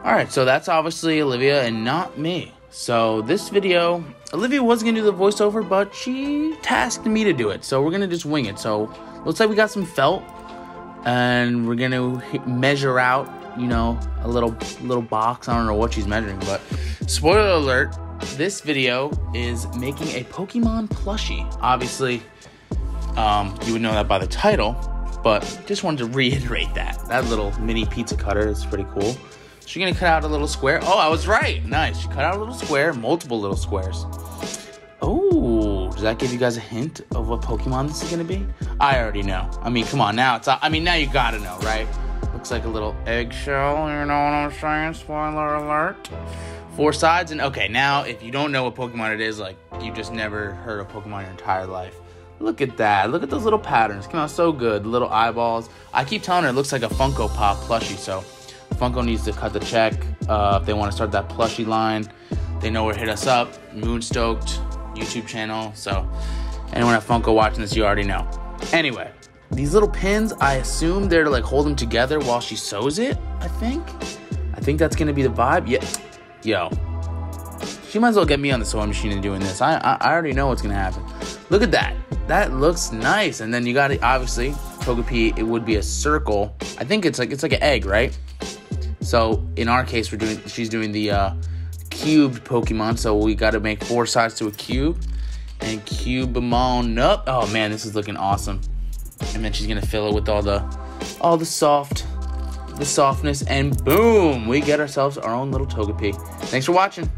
Alright, so that's obviously Olivia and not me. So this video, Olivia was going to do the voiceover, but she tasked me to do it. So we're going to just wing it. So looks like we got some felt, and we're going to measure out, you know, a little box. I don't know what she's measuring, but spoiler alert, this video is making a Pokemon plushie. Obviously, you would know that by the title, but just wanted to reiterate that. That little mini pizza cutter is pretty cool. She's going to cut out a little square. Oh, I was right. Nice. She cut out a little square, multiple little squares. Oh, does that give you guys a hint of what Pokemon this is going to be? I already know. I mean, come on. Now now you got to know, right? Looks like a little eggshell. You know what I'm saying? Spoiler alert. 4 sides. And okay, now if you don't know what Pokemon it is, like you just never heard of Pokemon your entire life. Look at that. Look at those little patterns. Came out so good. Little eyeballs. I keep telling her it looks like a Funko Pop plushie, so Funko needs to cut the check if they want to start that plushie line. They know where to hit us up. Moonstoked YouTube channel. So anyone at Funko watching this, you already know. Anyway, these little pins, I assume they're to like hold them together while she sews it. I think that's gonna be the vibe. Yeah, yo, she might as well get me on the sewing machine and doing this. I already know what's gonna happen. Look at that. That looks nice. And then you got it. Obviously, Togepi. It would be a circle. I think it's like an egg, right? So in our case, she's doing the cubed Pokemon. So we got to make 4 sides to a cube and cube them on up. Oh man, this is looking awesome. And then she's gonna fill it with all the softness, and boom, we get ourselves our own little Togepi. Thanks for watching.